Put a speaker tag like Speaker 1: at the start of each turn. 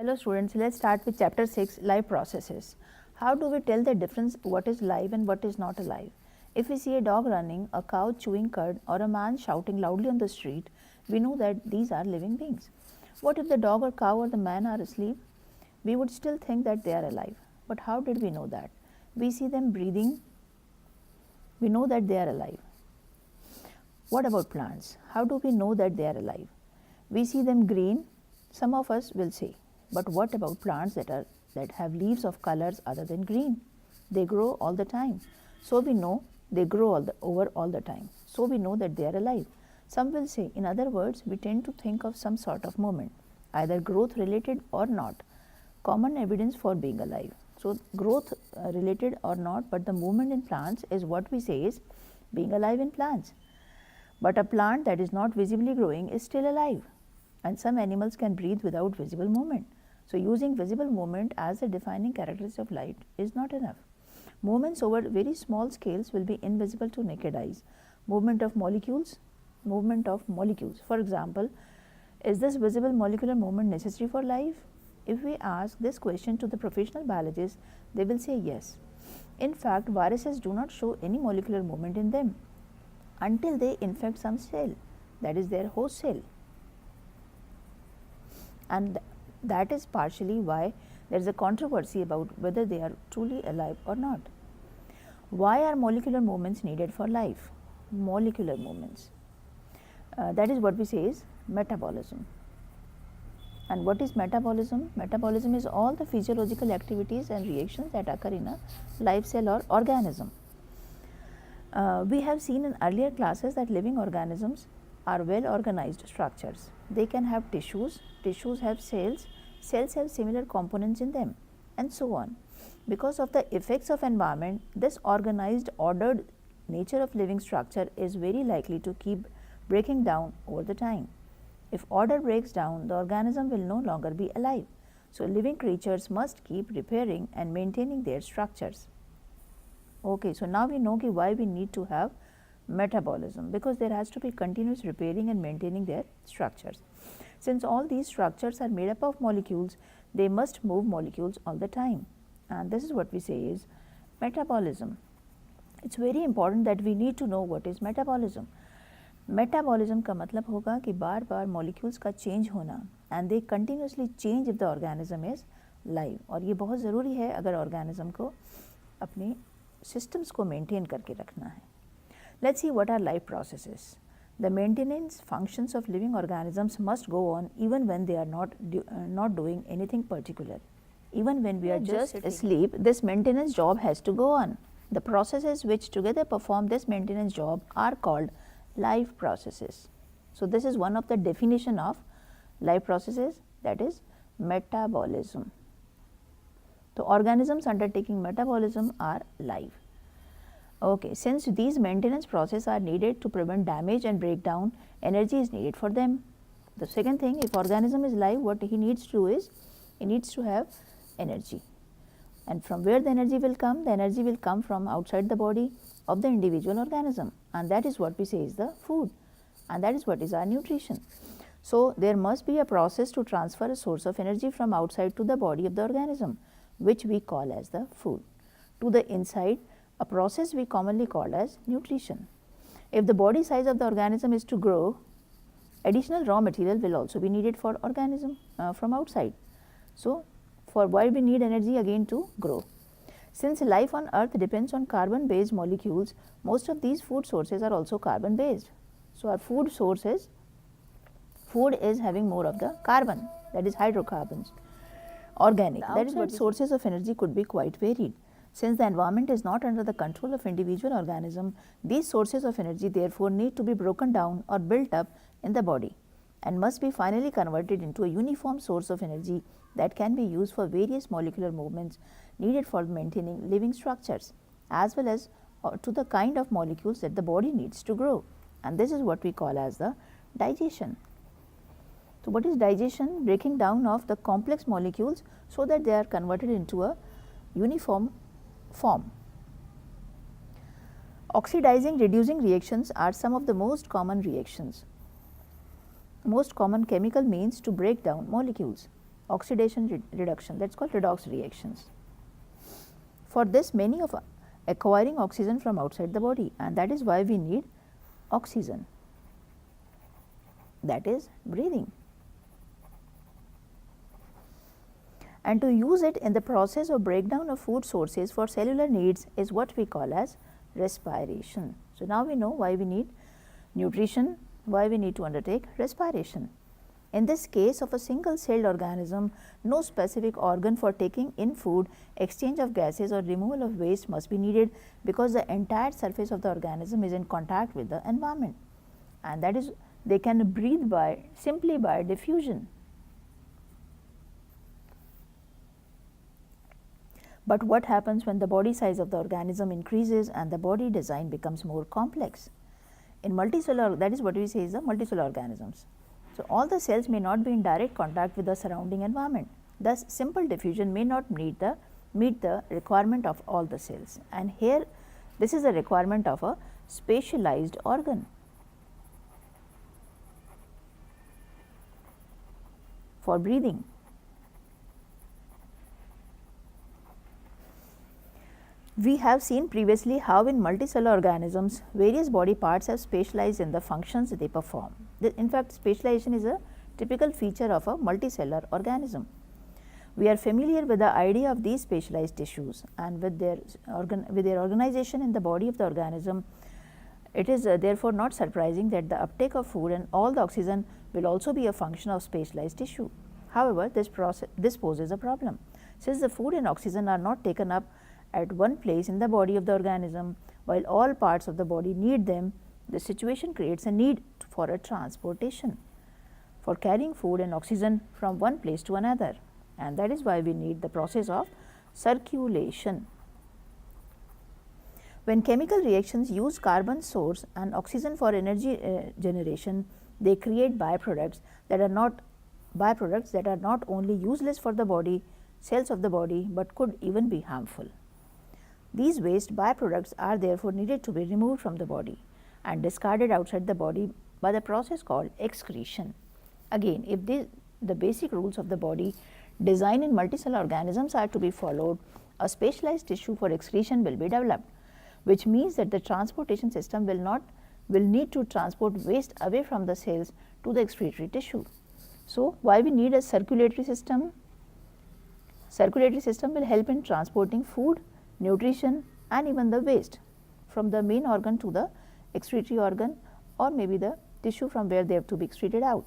Speaker 1: Hello students, let's start with chapter 6, live processes. How do we tell the difference what is live and what is not alive? If we see a dog running, a cow chewing cud, or a man shouting loudly on the street, we know that these are living beings. What if the dog or cow or the man are asleep? We would still think that they are alive. But how did we know that? We see them breathing, we know that they are alive. What about plants? How do we know that they are alive? We see them green, some of us will say. But what about plants that have leaves of colors other than green? They grow all the time. So we know they grow all the time. So we know that they are alive. Some will say, in other words, we tend to think of some sort of movement, either growth related or not. Common evidence for being alive. So growth related or not, but the movement in plants is what we say is being alive in plants. But a plant that is not visibly growing is still alive. And some animals can breathe without visible movement. So using visible movement as a defining characteristic of life is not enough. Movements over very small scales will be invisible to naked eyes. Movement of molecules. For example, is this visible molecular movement necessary for life? If we ask this question to the professional biologists, they will say yes. In fact, viruses do not show any molecular movement in them until they infect some cell, that is their host cell. And that is partially why there is a controversy about whether they are truly alive or not. Why are molecular movements needed for life? Molecular movements. That is what we say is metabolism. And what is metabolism? Metabolism is all the physiological activities and reactions that occur in a live cell or organism. We have seen in earlier classes that living organisms are well organized structures. They can have tissues have cells have similar components in them, and so on. Because of the effects of environment, this organized, ordered nature of living structure is very likely to keep breaking down over the time. If order breaks down, the organism will no longer be alive. So living creatures must keep repairing and maintaining their structures. Okay, so now we know why we need to have metabolism, because there has to be continuous repairing and maintaining their structures. Since all these structures are made up of molecules, they must move molecules all the time, and this is what we say is metabolism. It's very important that we need to know what is metabolism. Metabolism का मतलब होगा कि बार बार molecules का change होना, and they continuously change if the organism is live, और ये बहुत ज़रूरी है अगर organism को अपने systems को maintain करके रखना है. Let's see what are life processes. The maintenance functions of living organisms must go on even when they are not doing anything particular. Even when we are just asleep, this maintenance job has to go on. The processes which together perform this maintenance job are called life processes. So this is one of the definition of life processes, that is metabolism. So organisms undertaking metabolism are live. Okay, since these maintenance processes are needed to prevent damage and breakdown, energy is needed for them. The second thing, if organism is live, what he needs to do is, he needs to have energy. And from where the energy will come? The energy will come from outside the body of the individual organism, and that is what we say is the food, and that is what is our nutrition. So there must be a process to transfer a source of energy from outside to the body of the organism, which we call as the food, to the inside, a process we commonly call as nutrition. If the body size of the organism is to grow, additional raw material will also be needed for organism from outside. So for why we need energy again to grow. Since life on earth depends on carbon based molecules, most of these food sources are also carbon based. So our food is having more of the carbon, that is hydrocarbons, organic. That is what sources of energy could be quite varied. Since the environment is not under the control of individual organism, these sources of energy therefore need to be broken down or built up in the body and must be finally converted into a uniform source of energy that can be used for various molecular movements needed for maintaining living structures, as well as to the kind of molecules that the body needs to grow. And this is what we call as the digestion. So what is digestion? Breaking down of the complex molecules so that they are converted into a uniform form. Oxidizing, reducing reactions are some of the most common reactions. Most common chemical means to break down molecules. oxidation reduction, that is called redox reactions. For this, many of acquiring oxygen from outside the body, and that is why we need oxygen, that is breathing. And to use it in the process of breakdown of food sources for cellular needs is what we call as respiration. So, now we know why we need nutrition, why we need to undertake respiration. In this case of a single celled organism, no specific organ for taking in food, exchange of gases or removal of waste must be needed, because the entire surface of the organism is in contact with the environment, and that is they can breathe by simply by diffusion. But what happens when the body size of the organism increases and the body design becomes more complex? In multicellular, that is what we say is the multicellular organisms. So, all the cells may not be in direct contact with the surrounding environment. Thus, simple diffusion may not meet the requirement of all the cells, and here this is a requirement of a specialized organ. For breathing. We have seen previously how in multicellular organisms various body parts have specialized in the functions they perform. In fact, specialization is a typical feature of a multicellular organism. We are familiar with the idea of these specialized tissues, and with their organization in the body of the organism, it is therefore not surprising that the uptake of food and all the oxygen will also be a function of specialized tissue. However, this poses a problem. Since the food and oxygen are not taken up at one place in the body of the organism, while all parts of the body need them, the situation creates a need for a transportation, for carrying food and oxygen from one place to another, and that is why we need the process of circulation. When chemical reactions use carbon source and oxygen for energy generation, they create byproducts that are not only useless for the body cells of the body, but could even be harmful. These waste byproducts are therefore needed to be removed from the body and discarded outside the body by the process called excretion. Again, if the basic rules of the body design in multicellular organisms are to be followed, a specialized tissue for excretion will be developed, which means that the transportation system will need to transport waste away from the cells to the excretory tissue. So, why we need a circulatory system? Circulatory system will help in transporting food, nutrition, and even the waste from the main organ to the excretory organ, or maybe the tissue from where they have to be excreted out.